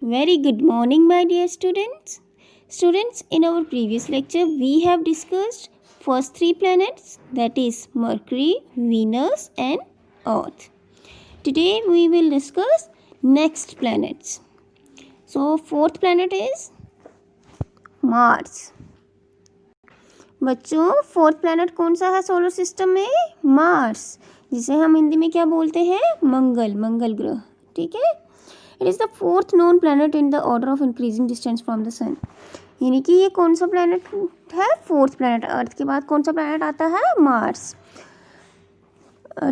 Very good morning, my dear students. Students, in our previous lecture, we have discussed first three planets, that is Mercury, Venus, and Earth. Today, we will discuss next planets. So, fourth planet is Mars. बच्चों, fourth planet कौन सा है solar system में? Mars, जिसे हम हिंदी में क्या बोलते हैं? मंगल ग्रह. ठीक है. It is the fourth known planet in the order of increasing distance from the sun. यानी कि ये कौन सा प्लैनेट है? Fourth planet. अर्थ के बाद कौन सा प्लैनेट आता है? Mars.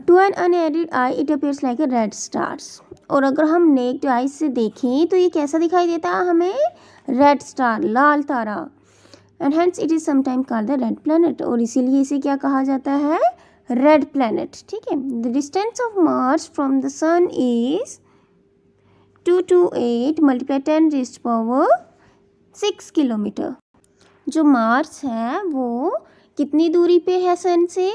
To an unaided eye it appears like a red stars. और अगर हम नेक्ड आई से देखें तो ये कैसा दिखाई देता है हमें? रेड स्टार, लाल तारा. And hence it is sometime called the red planet. और इसीलिए इसे क्या कहा जाता है? Red planet. ठीक है. The distance of Mars from the sun is 228 multiply 10 raised power 6 kilometre. जो मार्स है वो कितनी दूरी पे है सन से?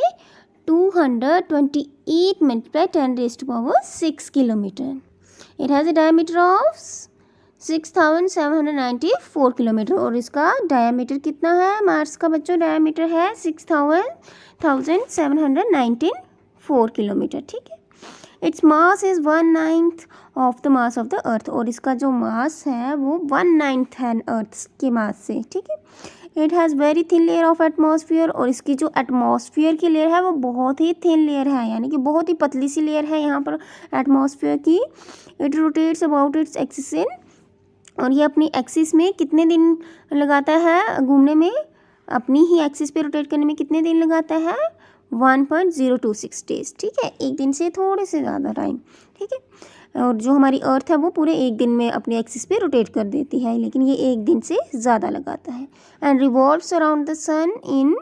228 multiply 10 raised power 6 kilometre. It has a diameter of 6794 kilometre. और इसका डायमीटर कितना है मार्स का बच्चों? डायमीटर है 6794 किलोमीटर. ठीक है. Its mass is 1/9 of the mass of the earth. और इसका जो मास है वो 1/9 है अर्थ के मास से. ठीक है. It has very thin layer of atmosphere. और इसकी जो एटमॉस्फेयर की लेयर है वो बहुत ही थिन लेयर है, यानी कि बहुत ही पतली सी लेयर है यहाँ पर एटमॉस्फेयर की. It rotates about its axis इन. और ये अपनी एक्सिस में कितने दिन लगाता है घूमने में? अपनी ही एक्सिस पे रोटेट करने में कितने दिन लगाता है? 1.026 डेज. ठीक है. एक दिन से थोड़े से ज़्यादा टाइम. ठीक है. और जो हमारी अर्थ है वो पूरे एक दिन में अपनी एक्सिस पे रोटेट कर देती है, लेकिन ये एक दिन से ज़्यादा लगाता है. And revolves around the sun in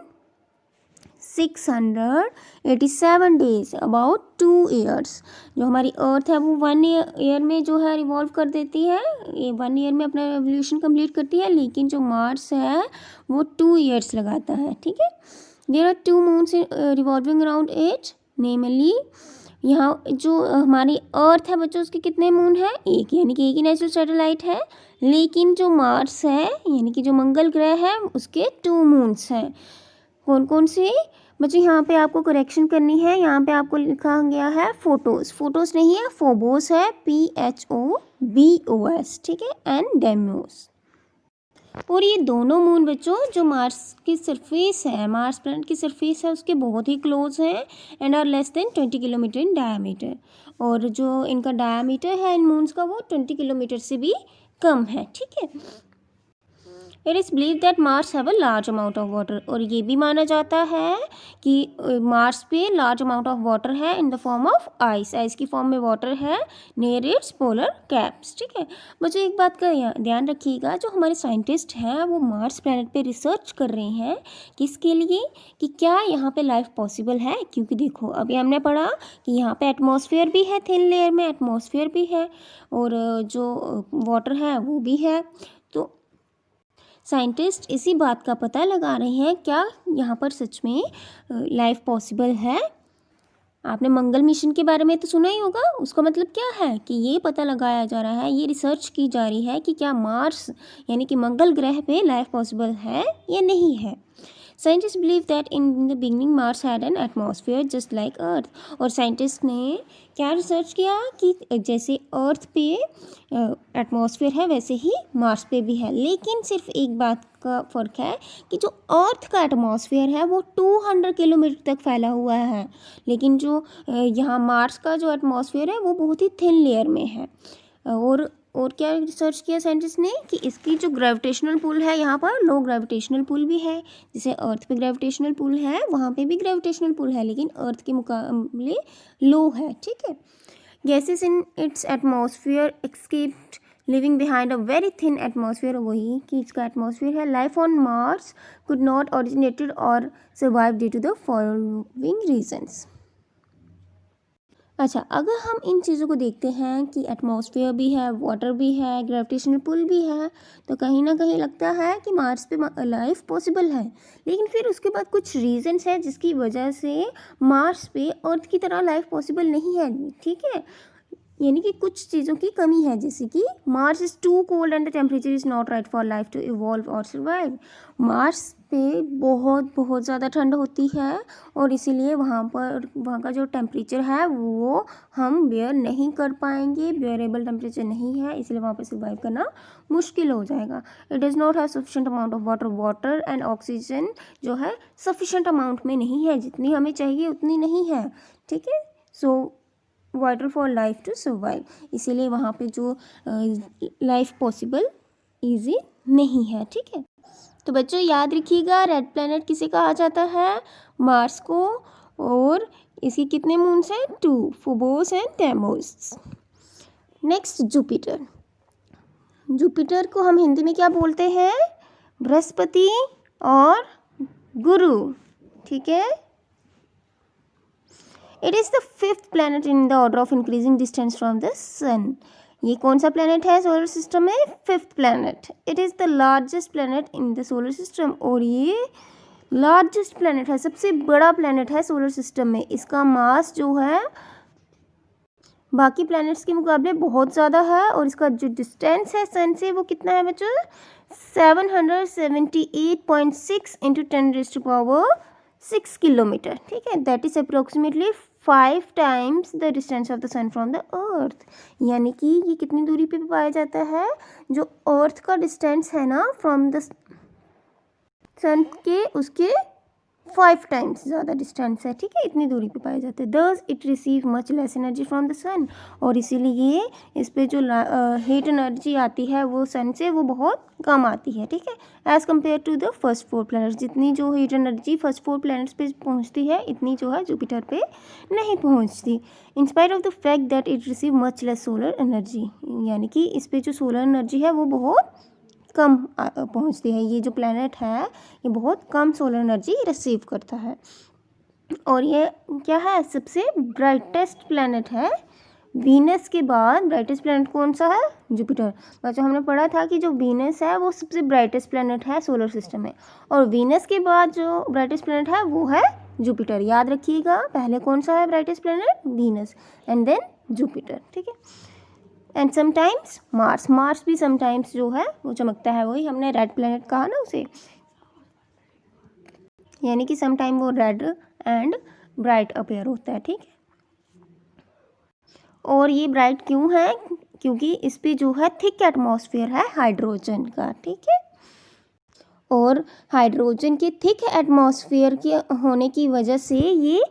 687 days, about 2 years. जो हमारी अर्थ है वो 1 ईयर में जो है रिवॉल्व कर देती है, ये 1 ईयर में अपना रेवोल्यूशन कंप्लीट करती है. लेकिन जो मार्स है वो 2 ईयर्स लगाता है. ठीक है. There are 2 moons revolving around it, namely यहाँ जो हमारी अर्थ है बच्चों उसके कितने मून है? एक, यानी कि एक ही नेचुरल सैटेलाइट है. लेकिन जो मार्स है यानी कि जो मंगल ग्रह है उसके 2 मून्स हैं. कौन कौन से बच्चों? यहाँ पे आपको करेक्शन करनी है. यहाँ पे आपको लिखा गया है फोटोस. फोटोस नहीं है, फोबोस है, PHOBOS. ठीक है. And demos. और ये दोनों मून बच्चों जो मार्स की सरफेस है, मार्स प्लैनेट की सरफेस है उसके बहुत ही क्लोज हैं and are less than 20 kilometre in diameter. और जो इनका डायमीटर है इन मून्स का वो 20 किलोमीटर से भी कम है. ठीक है. It is believe that Mars have a large amount of water. और ये भी माना जाता है कि मार्स पे लार्ज अमाउंट ऑफ वाटर है in the form of ice. Ice की फॉर्म में वाटर है नियर इट्स पोलर कैप्स. ठीक है. मुझे एक बात का ध्यान रखिएगा, जो हमारे साइंटिस्ट हैं वो मार्स प्लैनेट पे रिसर्च कर रहे हैं. किसके लिए? कि क्या यहाँ पे लाइफ पॉसिबल है. क्योंकि देखो अभी हमने पढ़ा कि यहाँ पे एटमॉस्फेयर भी है, थिन लेयर में एटमॉस्फेयर भी है और जो वाटर है वो भी है. तो साइंटिस्ट इसी बात का पता लगा रहे हैं क्या यहाँ पर सच में लाइफ पॉसिबल है. आपने मंगल मिशन के बारे में तो सुना ही होगा. उसका मतलब क्या है कि ये पता लगाया जा रहा है, ये रिसर्च की जा रही है कि क्या मार्स यानी कि मंगल ग्रह पे लाइफ पॉसिबल है या नहीं है. Scientist believe that in the beginning Mars had an atmosphere just like earth. और साइंटिस्ट ने क्या रिसर्च किया कि जैसे अर्थ पे एटमॉस्फेयर है वैसे ही मार्स पे भी है. लेकिन सिर्फ एक बात का फ़र्क है कि जो अर्थ का एटमॉस्फेयर है वो 200 किलोमीटर तक फैला हुआ है. लेकिन जो यहाँ मार्स का जो एटमॉस्फेयर है वो बहुत ही थिन लेयर में है. और क्या रिसर्च किया साइंटिस्ट ने कि इसकी जो ग्रेविटेशनल पुल है यहाँ पर लो ग्रेविटेशनल पुल भी है. जैसे अर्थ पे ग्रेविटेशनल पुल है वहाँ पे भी ग्रेविटेशनल पुल है, लेकिन अर्थ के मुकाबले लो है. ठीक है. Gases in its atmosphere escaped living behind a very thin atmosphere. वही कि इसका एटमॉस्फेयर है. Life on Mars could not originated और survive due to the following reasons. अच्छा, अगर हम इन चीज़ों को देखते हैं कि एटमॉस्फेयर भी है, वाटर भी है, ग्रेविटेशनल पुल भी है, तो कहीं ना कहीं लगता है कि मार्स पे लाइफ पॉसिबल है. लेकिन फिर उसके बाद कुछ रीजंस है जिसकी वजह से मार्स पे अर्थ की तरह लाइफ पॉसिबल नहीं है. ठीक है. यानी कि कुछ चीज़ों की कमी है, जैसे कि Mars is too cold and the temperature is not right for life to evolve और सर्वाइव। मार्स पे बहुत ज़्यादा ठंड होती है और इसीलिए वहाँ का जो टेम्परेचर है वो हम बेयर नहीं कर पाएंगे, बेयरेबल टेम्परेचर नहीं है, इसलिए वहाँ पर सर्वाइव करना मुश्किल हो जाएगा। It does not have sufficient amount of water and oxygen जो है सफिशेंट अमाउंट में नहीं है, जितनी हमें चाहिए उतनी नहीं है, ठीक है। So vital for life to survive, इसीलिए वहाँ पे जो लाइफ पॉसिबल इजी नहीं है, ठीक है। तो बच्चों याद रखिएगा, रेड प्लैनेट किसे कहा जाता है? मार्स को। और इसके कितने मून्स हैं? 2, Phobos and demos. Next Jupiter. Jupiter को हम हिंदी में क्या बोलते हैं? बृहस्पति और गुरु, ठीक है। It is the 5th planet in the order of increasing distance from the sun. ये कौन सा प्लैनेट है सोलर सिस्टम में? 5th planet. It is the largest planet in the solar system, और ये लार्जेस्ट प्लैनेट है, सबसे बड़ा प्लैनेट है सोलर सिस्टम में। इसका मास जो है बाकी प्लैनेट्स के मुकाबले बहुत ज़्यादा है, और इसका जो डिस्टेंस है सन से वो कितना है बच्चों? 778.6 × 10⁻6 किलोमीटर, ठीक है। That is approximately 5 times the distance of the sun from the earth. यानी कि ये कितनी दूरी पे पाया जाता है? जो अर्थ का डिस्टेंस है ना फ्रॉम द सन के, उसके 5 times ज़्यादा डिस्टेंस है, ठीक है, इतनी दूरी पे पाया जाता है। Thus it receive much less energy from the sun, और इसीलिए इस पे जो हीट एनर्जी आती है वो सन से वो बहुत कम आती है, ठीक है, as compare to the first 4 planets. जितनी जो हीट एनर्जी फर्स्ट 4 प्लैनेट्स पे पहुंचती है, इतनी जो है जुपिटर पे नहीं पहुंचती, in spite of the fact that it receive much less solar energy. यानी कि इस पे जो सोलर एनर्जी है वो बहुत कम पहुंचती है। ये जो प्लैनेट है ये बहुत कम सोलर एनर्जी रिसीव करता है, और ये क्या है? सबसे ब्राइटेस्ट प्लैनेट है। वीनस के बाद ब्राइटेस्ट प्लैनेट कौन सा है? जुपिटर। बच्चों हमने पढ़ा था कि जो वीनस है वो सबसे ब्राइटेस्ट प्लैनेट है सोलर सिस्टम में, और वीनस के बाद जो ब्राइटेस्ट प्लैनेट है वो है जुपिटर। याद रखिएगा, पहले कौन सा है brightest planet? Venus, and then Jupiter, ठीक है। एंड समटाइम्स मार्स भी समटाइम्स जो है वो चमकता है, वही हमने रेड प्लैनेट कहा ना उसे, यानी कि समटाइम वो रेड एंड ब्राइट अपीयर होता है, ठीक है। और ये ब्राइट क्यों है? क्योंकि इस पे जो है थिक एटमॉस्फेयर है हाइड्रोजन का, ठीक है। और हाइड्रोजन के थिक एटमॉस्फेयर के होने की वजह से ये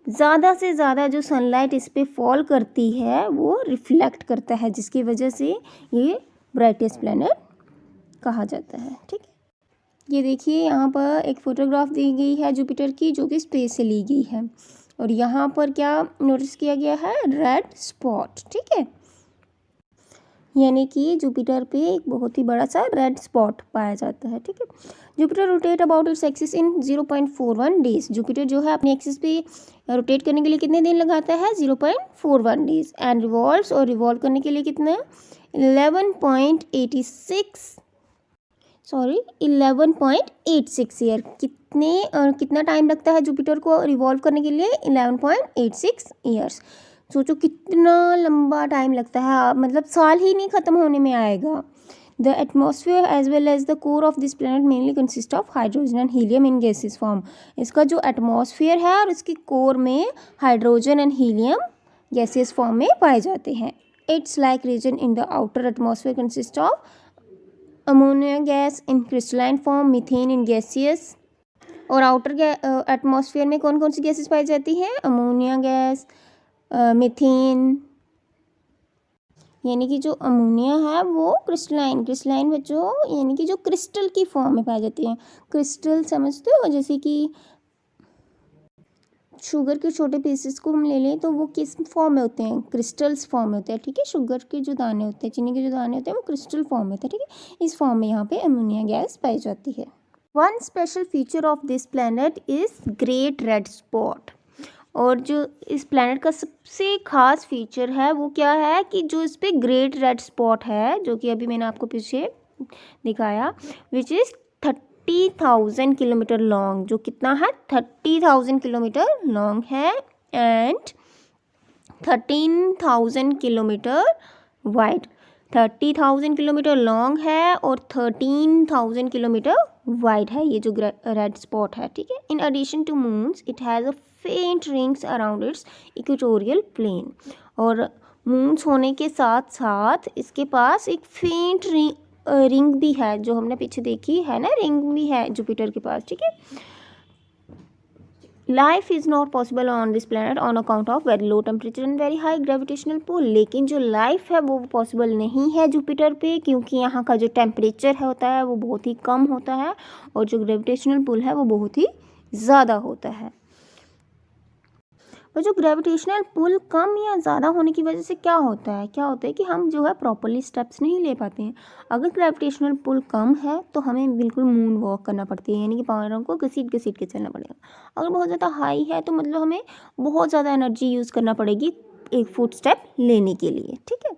ज़्यादा से ज़्यादा जो सनलाइट इस पे फॉल करती है वो रिफ्लेक्ट करता है, जिसकी वजह से ये ब्राइटेस्ट प्लैनेट कहा जाता है, ठीक है। ये देखिए यहाँ पर एक फ़ोटोग्राफ दी गई है जुपिटर की, जो कि स्पेस से ली गई है, और यहाँ पर क्या नोटिस किया गया है? रेड स्पॉट, ठीक है। यानी कि जुपिटर पे एक बहुत ही बड़ा सा रेड स्पॉट पाया जाता है, ठीक है। Jupiter rotate about its axis in 0.41 days. Jupiter जो है अपनी एक्सिस पे रोटेट करने के लिए कितने दिन लगाता है? 0.41 डेज। एंड रिवॉल्व्स, और रिवॉल्व करने के लिए कितना? 11.86 ईयर। कितना टाइम लगता है जुपिटर को रिवॉल्व करने के लिए? 11.86 ईयर्स। सोचो कितना लंबा टाइम लगता है, मतलब साल ही नहीं ख़त्म होने में आएगा। The atmosphere as well as the core of this planet mainly consist of hydrogen and helium in gases form. इसका जो एटमॉस्फेयर है और इसके कोर में hydrogen and helium gases form में पाए जाते हैं। It's like region in the outer atmosphere consist of ammonia gas in crystalline form, methane in gaseous. और आउटर एटमॉस्फेयर में कौन कौन सी गैसेस पाई जाती हैं? Ammonia gas, methane. यानी कि जो अमोनिया है वो क्रिस्टलाइन बच्चों, यानी कि जो क्रिस्टल की फॉर्म में पाई जाती है। क्रिस्टल समझते हो? जैसे कि शुगर के छोटे पीसेस को हम ले लें तो वो किस फॉर्म में होते हैं? क्रिस्टल्स फॉर्म में होते हैं, ठीक है। शुगर के जो दाने होते हैं, चीनी के जो दाने होते हैं, वो क्रिस्टल फॉर्म में होते हैं, ठीक है। इस फॉर्म में यहाँ पे अमोनिया गैस पाई जाती है। One special feature of this planet is great red spot. और जो इस प्लैनेट का सबसे ख़ास फीचर है वो क्या है कि जो इस पर ग्रेट रेड स्पॉट है, जो कि अभी मैंने आपको पीछे दिखाया, विच इज़ 30,000 किलोमीटर लॉन्ग। जो कितना है? 30,000 किलोमीटर लॉन्ग है, and 13,000 kilometre wide, 30,000 kilometre long है और 13,000 किलोमीटर वाइड है ये जो रेड स्पॉट है, ठीक है। In addition to moons it has a faint rings around its equatorial plane, और मून्स होने के साथ साथ इसके पास एक फेंट रिंग भी है, जो हमने पीछे देखी है ना, रिंग भी है जुपिटर के पास, ठीक है। Life is not possible on this planet on account of very low temperature and very high gravitational pull, लेकिन जो लाइफ है वो पॉसिबल नहीं है जुपिटर पे, क्योंकि यहाँ का जो टेम्परेचर है होता है वो बहुत ही कम होता है और जो ग्रेविटेशनल पुल है वो बहुत ही ज़्यादा होता है। और जो ग्रेविटेशनल पुल कम या ज़्यादा होने की वजह से क्या होता है कि हम जो है प्रॉपरली स्टेप्स नहीं ले पाते हैं। अगर ग्रेविटेशनल पुल कम है तो हमें बिल्कुल मून वॉक करना पड़ती है, यानी कि पैरों को घसीट घसीट के चलना पड़ेगा। अगर बहुत ज़्यादा हाई है तो मतलब हमें बहुत ज़्यादा एनर्जी यूज़ करना पड़ेगी एक फुट स्टेप लेने के लिए, ठीक है।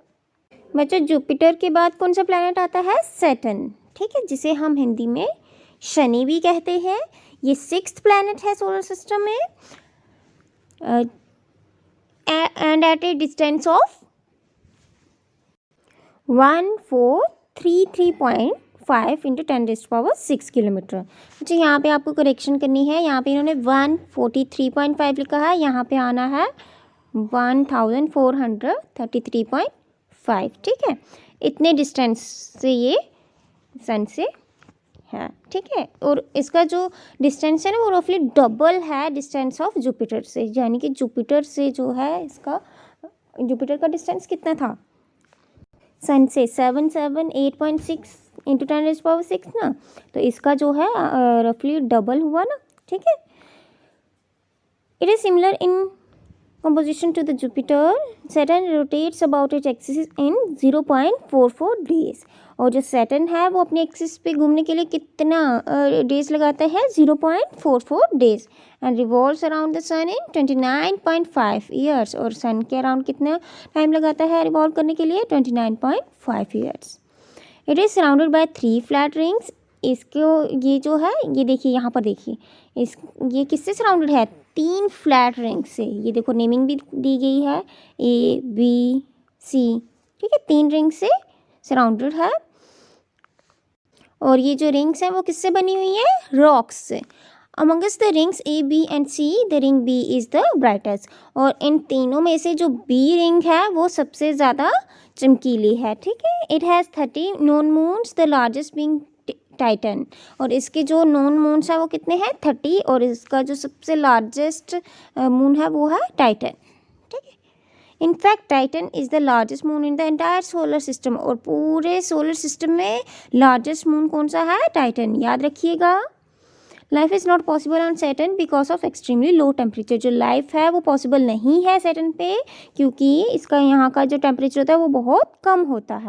बच्चों, जुपिटर के बाद कौन सा प्लैनेट आता है? सैटर्न, ठीक है, जिसे हम हिंदी में शनि भी कहते हैं। ये 6th प्लैनेट है सोलर सिस्टम में, and at a distance of 1433.5 into 10⁻6 kilometre. अच्छा, यहाँ पे आपको करेक्शन करनी है, यहाँ पे इन्होंने 143.5 लिखा है, यहाँ पे आना है 1433.5, ठीक है। इतने डिस्टेंस से ये सन से है, ठीक है। और इसका जो डिस्टेंस है ना वो रफली डबल है डिस्टेंस ऑफ जुपिटर से, यानी कि जुपिटर से जो है इसका जुपिटर का डिस्टेंस कितना था सन से? 778.6 इंटू 10⁻6 ना, तो इसका जो है रफली डबल हुआ ना, ठीक है। It is similar in composition to the Jupiter. Saturn rotates about its axis in 0.44 days, और जो Saturn है वो अपने एक्सिस पे घूमने के लिए कितना डेज लगाता है? 0.44 days, and revolves around the sun in 29.5 years, और सन के अराउंड कितना टाइम लगाता है रिवॉल्व करने के लिए? 29.5 years. It is surrounded by 3 flat rings. इसको ये जो है ये देखिए, यहाँ पर देखिए ये किससे सराउंडेड है? 3 फ्लैट रिंग से। ये देखो नेमिंग भी दी गई है ABC, ठीक है, 3 रिंग से सराउंडेड है। और ये जो रिंग्स हैं वो किससे बनी हुई है? रॉक्स से। Amongst the rings A, B and C, the ring B is the brightest, और इन तीनों में से जो B रिंग है वो सबसे ज़्यादा चमकीली है, ठीक है। It has 30 known moons, the largest being Titan, और इसके जो नोन मून्स है वो कितने हैं? 30, और इसका जो सबसे लार्जेस्ट मून है वो है टाइटन, ठीक है। In fact Titan is the largest moon in the entire solar system, और पूरे सोलर सिस्टम में लार्जेस्ट मून कौन सा है? टाइटन, याद रखिएगा। Life is not possible on Saturn because of extremely low temperature, जो लाइफ है वो पॉसिबल नहीं है सैटर्न पे, क्योंकि इसका यहाँ का जो टेम्परेचर होता है वो बहुत कम होता है।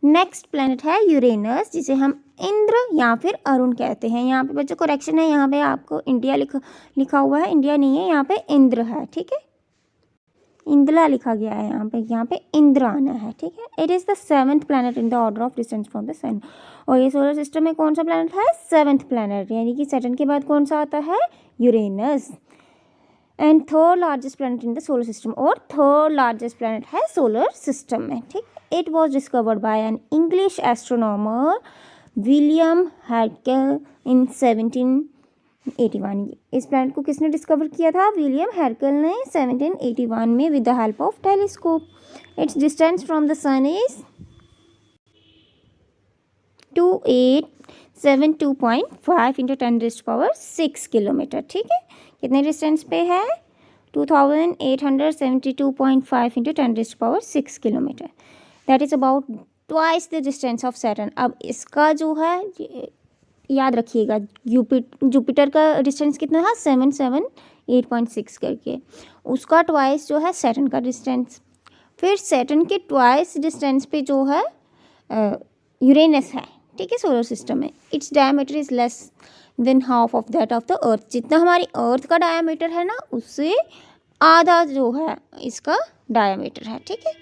नेक्स्ट प्लैनेट है यूरेनस, जिसे हम इंद्र या फिर अरुण कहते हैं। यहाँ पे बच्चों करेक्शन है, यहाँ पे आपको इंडिया लिखा हुआ है, इंडिया नहीं है, यहाँ पे इंद्र है, ठीक है, इंद्रा लिखा गया है यहाँ पे इंद्र आना है, ठीक है। It is the 7th planet in the order of distance from the sun, और ये सोलर सिस्टम में कौन सा प्लैनेट है? 7th प्लैनेट, यानी कि सैटर्न के बाद कौन सा आता है? Uranus. And 3rd largest planet in the solar system, और 3rd लार्जेस्ट प्लैनेट है सोलर सिस्टम में, ठीक। It was discovered by an English astronomer William Herschel in 1781। इस प्लैनेट को किसने डिस्कवर किया था? विलियम हैर्कल ने 1781 में with the help of telescope. Its distance from the sun is 2872.5 into 10⁻6 kilometre, ठीक है। कितने डिस्टेंस पे है? 2872.5 into 10⁻6 kilometre, that is about twice the distance of Saturn. अब इसका जो है याद रखिएगा, जुपिटर का डिस्टेंस कितना था? 778.6 करके, उसका ट्वाइस जो है सैटर्न का डिस्टेंस। फिर सैटर्न के ट्वाइस डिस्टेंस पे जो है यूरेनस है, ठीक है, सोलर सिस्टम में। Its diameter is less than half of that of the earth, जितना हमारी अर्थ का डायमीटर है ना उससे आधा जो है इसका डायमीटर है, ठीक है।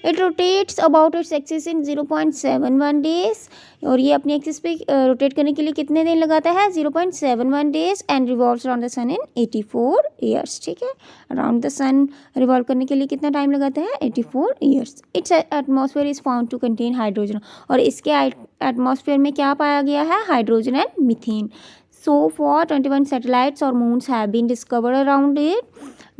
It rotates about its axis in 0.71 days, और ये अपनी एक्सिस पे रोटेट करने के लिए कितने दिन लगाता है, 0.71 days, and revolves around the sun in 84 years, ठीक है। अराउंड द सन रिवॉल्व करने के लिए कितना टाइम लगाता है, 84 years. Its atmosphere is found to contain hydrogen, और इसके एटमॉस्फेयर में क्या पाया गया है, hydrogen and methane. So far 21 satellites और moons have been discovered around it,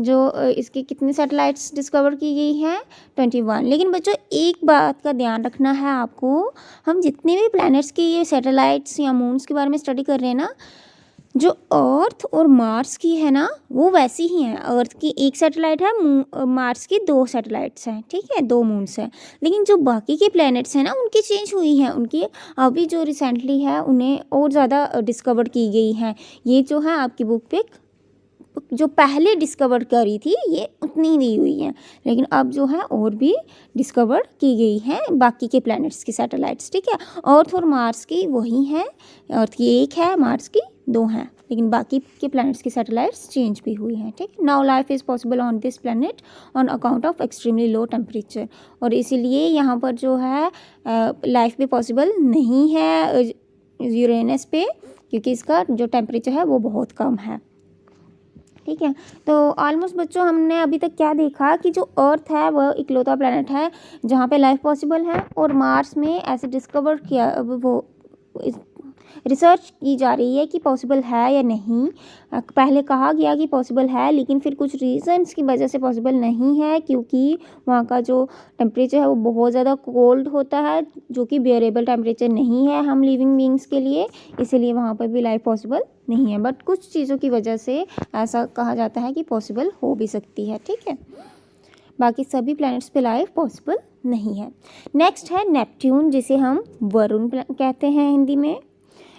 जो इसके कितने सैटेलाइट्स डिस्कवर की गई हैं, 21। लेकिन बच्चों एक बात का ध्यान रखना है आपको, हम जितने भी प्लैनेट्स के ये सैटेलाइट्स या मून्स के बारे में स्टडी कर रहे हैं ना, जो अर्थ और मार्स की है ना वो वैसी ही हैं। अर्थ की एक सैटेलाइट है, मार्स की 2 सैटेलाइट्स हैं, ठीक है, 2 मून्स हैं। लेकिन जो बाकी के प्लैनेट्स हैं ना उनकी चेंज हुई हैं, उनकी अभी जो रिसेंटली है उन्हें और ज़्यादा डिस्कवर की गई हैं। ये जो है आपकी बुक पे जो पहले डिस्कवर करी थी ये उतनी दी हुई हैं, लेकिन अब जो है और भी डिस्कवर की गई हैं बाकी के प्लैनेट्स की सैटेलाइट्स, ठीक है। अर्थ और मार्स की वही हैं, अर्थ की एक है, मार्स की 2 हैं, लेकिन बाकी के प्लैनेट्स की सैटेलाइट्स चेंज भी हुई हैं, ठीक है। Now life is possible on this planet on account of extremely low temperature, और इसीलिए यहाँ पर जो है लाइफ भी पॉसिबल नहीं है यूरेनस पे, क्योंकि इसका जो टेम्परेचर है वो बहुत कम है, ठीक है। तो ऑलमोस्ट बच्चों हमने अभी तक क्या देखा कि जो अर्थ है वह इकलौता प्लैनेट है जहाँ पे लाइफ पॉसिबल है, और मार्स में ऐसे डिस्कवर किया वो रिसर्च की जा रही है कि पॉसिबल है या नहीं। पहले कहा गया कि पॉसिबल है, लेकिन फिर कुछ रीजंस की वजह से पॉसिबल नहीं है, क्योंकि वहाँ का जो टेम्परेचर है वो बहुत ज़्यादा कोल्ड होता है, जो कि बियरेबल टेम्परेचर नहीं है हम लिविंग बींग्स के लिए, इसीलिए वहाँ पर भी लाइफ पॉसिबल नहीं है। बट कुछ चीज़ों की वजह से ऐसा कहा जाता है कि पॉसिबल हो भी सकती है, ठीक है। बाकी सभी प्लैनेट्स पे लाइफ पॉसिबल नहीं है। नेक्स्ट है नेपट्यून, जिसे हम वरुण कहते हैं हिंदी में।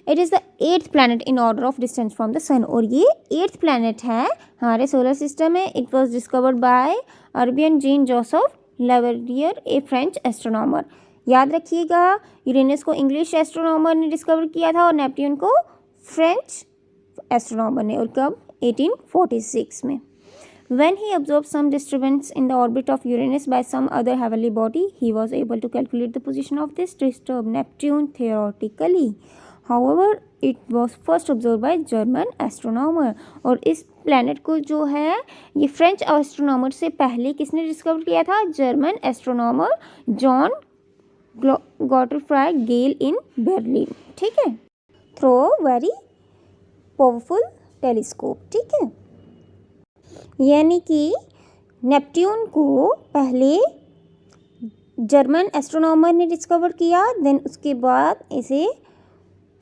It is the 8th planet in order of distance from the sun, और ये 8th प्लैनेट है हमारे सोलर सिस्टम में। It was discovered by Urbain Jean Joseph लेवर्डियर, ए फ्रेंच एस्ट्रोनॉमर। याद रखिएगा, यूरेनस को इंग्लिश एस्ट्रोनॉमर ने डिस्कवर किया था और नेपट्यून को फ्रेंच एस्ट्रोनॉमर ने, और कब, 1846 में। When he observed some disturbance in the orbit of Uranus by some other heavenly body, he was able to calculate the position of this disturbed Neptune theoretically. However, it was first observed by German astronomer. और इस planet को जो है ये French astronomer से पहले किसने discover किया था, German astronomer Johann Gottfried Galle in Berlin, ठीक है, थ्रू वेरी पावरफुल टेलीस्कोप, ठीक है। यानी कि नेपट्यून को पहले जर्मन एस्ट्रोनॉमर ने डिस्कवर किया, देन उसके बाद इसे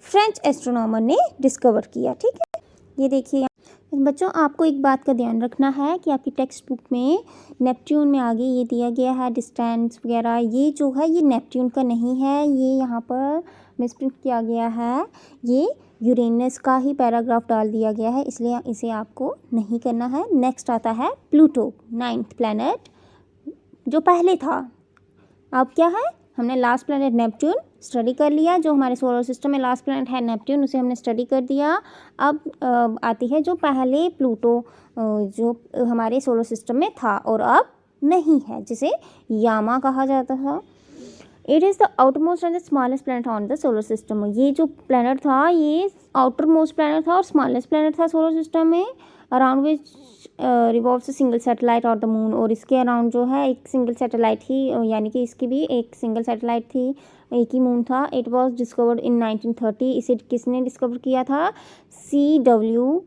फ्रेंच एस्ट्रोनॉमर ने डिस्कवर किया, ठीक है। ये देखिए बच्चों, आपको एक बात का ध्यान रखना है कि आपकी टेक्स्ट बुक में नेपट्यून में आगे ये दिया गया है डिस्टेंस वगैरह, ये जो है ये नेपट्यून का नहीं है, ये यहाँ पर मिसप्रिंट किया गया है, ये यूरेनस का ही पैराग्राफ डाल दिया गया है, इसलिए इसे आपको नहीं करना है। नेक्स्ट आता है प्लूटो, 9th प्लैनेट, जो पहले था। अब क्या है, हमने लास्ट प्लैनेट नेपट्यून स्टडी कर लिया, जो हमारे सोलर सिस्टम में लास्ट प्लैनेट है नेपट्यून, उसे हमने स्टडी कर दिया। अब आती है जो पहले प्लूटो, जो हमारे सोलर सिस्टम में था और अब नहीं है, जिसे यामा कहा जाता था। It is the outermost and the smallest planet on the solar system. ये जो प्लैनेट था ये आउटर मोस्ट प्लैनेट था और स्मॉलेस्ट प्लैनेट था सोलर सिस्टम में, around which revolves a single satellite और द मून, और इसके अराउंड जो है एक सिंगल सैटेलाइट ही, यानी कि इसकी भी एक सिंगल सैटेलाइट थी, एक ही मून था। It was discovered in 1930। इसे किसने डिस्कवर किया था, C.W.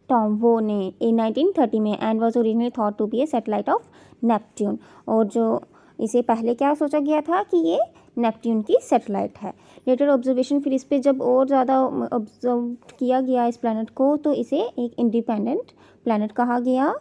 टॉम्बो ने in 1930 में, and was originally thought to be a satellite of Neptune. और जो इसे पहले क्या सोचा गया था कि ये नेपट्यून की सैटेलाइट है। लेटर ऑब्जर्वेशन, फिर इस पर जब और ज़्यादा ऑब्जर्व किया गया इस प्लैनेट को, तो इसे एक इंडिपेंडेंट प्लैनेट कहा गया।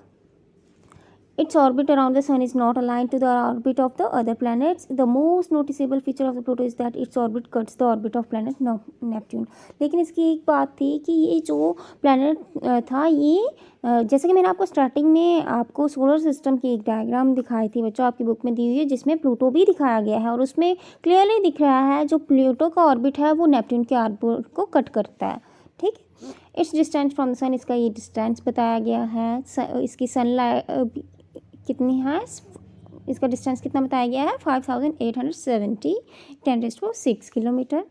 Its orbit around the sun is not aligned to the orbit of the other planets. The most noticeable feature of the Pluto is that its orbit cuts the orbit of planet Neptune. लेकिन इसकी एक बात थी कि ये जो planet था ये जैसे कि मैंने आपको स्टार्टिंग में आपको सोलर सिस्टम की एक डायग्राम दिखाई थी बच्चों, आपकी बुक में दी हुई है, जिसमें प्लूटो भी दिखाया गया है, और उसमें क्लियरली दिख रहा है जो प्लूटो का ऑर्बिट है वो नेपट्यून के ऑर्बिट को कट करता है, ठीक है। इट्स डिस्टेंस फ्रॉम द सन, इसका ये डिस्टेंस बताया गया है। इसकी सनलाइट कितनी है, इसका डिस्टेंस कितना बताया गया है 5870 10⁶ kilometre.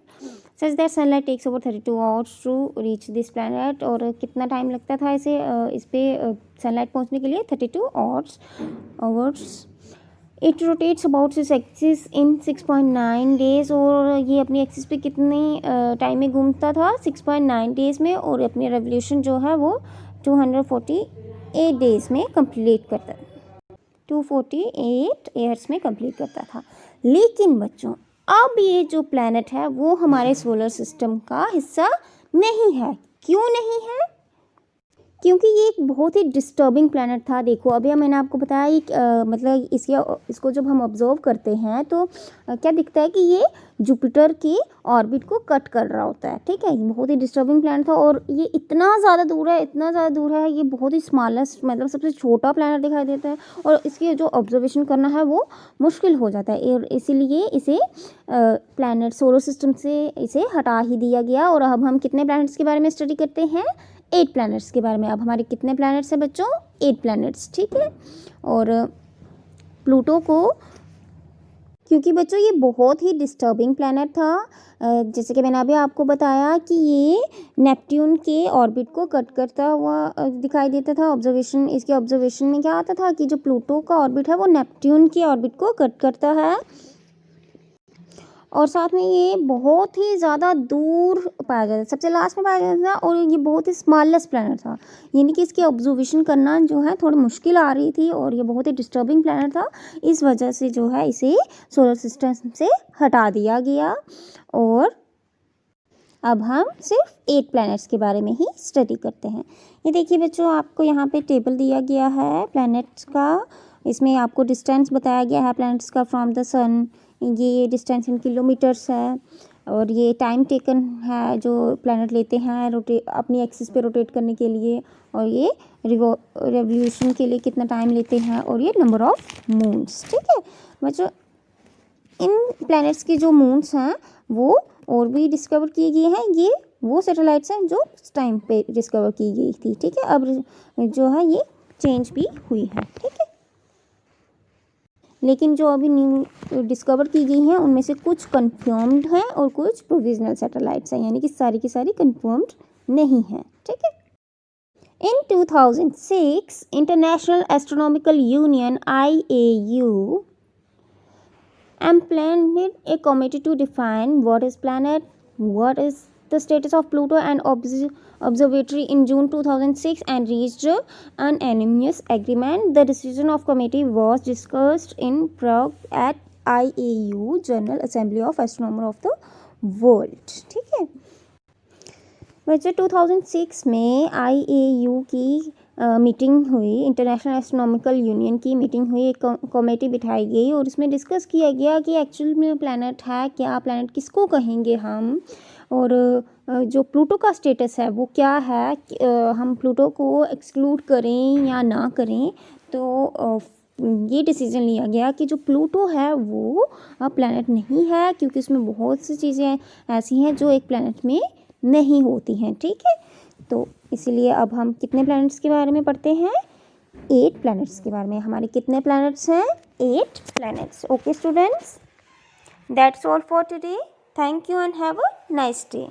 Such that sunlight takes over 32 hours to reach this planet, और कितना टाइम लगता था इसे इस पर सनलाइट पहुंचने के लिए 32 hours. It rotates about its axis in 6.9 days, और ये अपनी एक्सिस पे कितनी टाइम में घूमता था 6.9 डेज में, और अपनी रेवोल्यूशन जो है वो 248 डेज में कंप्लीट करता 248 ईयर्स में कंप्लीट करता था। लेकिन बच्चों अब ये जो प्लैनेट है वो हमारे सोलर सिस्टम का हिस्सा नहीं है। क्यों नहीं है? क्योंकि ये एक बहुत ही डिस्टर्बिंग प्लैनेट था। देखो अभी मैंने आपको बताया मतलब इसको जब हम ऑब्जर्व करते हैं तो क्या दिखता है कि ये जुपिटर की ऑर्बिट को कट कर रहा होता है, ठीक है। बहुत ही डिस्टर्बिंग प्लैनेट था, और ये इतना ज़्यादा दूर है, ये बहुत ही स्मॉलेस्ट मतलब सबसे छोटा प्लैनेट दिखाई देता है, और इसकी जो ऑब्जर्वेशन करना है वो मुश्किल हो जाता है, और इसीलिए इसे प्लैनेट सोलर सिस्टम से इसे हटा ही दिया गया। और अब हम कितने प्लैनेट्स के बारे में स्टडी करते हैं? 8 प्लैनेट्स के बारे में। अब हमारे कितने प्लैनेट्स हैं बच्चों? 8 प्लैनेट्स, ठीक है। और प्लूटो को, क्योंकि बच्चों ये बहुत ही डिस्टर्बिंग प्लैनेट था, जैसे कि मैंने अभी आपको बताया कि ये नेपट्यून के ऑर्बिट को कट करता हुआ दिखाई देता था। इसके ऑब्जर्वेशन में क्या आता था कि जो प्लूटो का ऑर्बिट है वो नेपट्यून की ऑर्बिट को कट करता है, और साथ में ये बहुत ही ज़्यादा दूर पाया जाता था, सबसे लास्ट में पाया जाता था, और ये बहुत ही स्मॉलेस्ट प्लैनेट था, यानी कि इसकी ऑब्जर्वेशन करना जो है थोड़ी मुश्किल आ रही थी, और ये बहुत ही डिस्टर्बिंग प्लैनेट था। इस वजह से जो है इसे सोलर सिस्टम से हटा दिया गया, और अब हम सिर्फ 8 प्लैनेट्स के बारे में ही स्टडी करते हैं। ये देखिए बच्चों, आपको यहाँ पे टेबल दिया गया है प्लैनेट्स का, इसमें आपको डिस्टेंस बताया गया है प्लैनेट्स का फ्रॉम द सन, ये डिस्टेंस इन किलोमीटर्स है, और ये टाइम टेकन है जो प्लैनेट लेते हैं अपनी एक्सिस पे रोटेट करने के लिए, और ये रेवोल्यूशन के लिए कितना टाइम लेते हैं, और ये नंबर ऑफ मून्स, ठीक है बच्चों। इन प्लैनेट्स की जो मून्स हैं वो और भी डिस्कवर किए गए हैं, ये वो सैटेलाइट्स हैं जो उस टाइम पे डिस्कवर की गई थी, ठीक है। अब जो है ये चेंज भी हुई है, ठीक है। लेकिन जो अभी न्यू डिस्कवर की गई हैं उनमें से कुछ कंफर्म्ड हैं और कुछ प्रोविजनल सैटेलाइट्स हैं, यानी कि सारी की सारी कंफर्म्ड नहीं हैं, ठीक है। In 2006, International Astronomical Union (IAU) implemented a committee to define what is planet, what is the status of Pluto and observatory in June 2006, and reached an unanimous agreement. The decision of committee was discussed in Prague at IAU General Assembly of Astronomers of the World, ठीक है। वैसे 2006 में IAU की meeting हुई, international astronomical union की meeting हुई, एक committee बिठाई गई, और इसमें डिस्कस किया गया कि एक्चुअल में प्लैनेट है क्या, प्लैनेट किसको कहेंगे हम, और जो प्लूटो का स्टेटस है वो क्या है, हम प्लूटो को एक्सक्लूड करें या ना करें। तो ये डिसीजन लिया गया कि जो प्लूटो है वो प्लैनेट नहीं है, क्योंकि उसमें बहुत सी चीज़ें ऐसी हैं जो एक प्लैनेट में नहीं होती हैं, ठीक है। तो इसीलिए अब हम कितने प्लैनेट्स के बारे में पढ़ते हैं? 8 प्लैनेट्स के बारे में। हमारे कितने प्लैनेट्स हैं? 8 planets. Okay students, that's all for today. Thank you and have a nice day.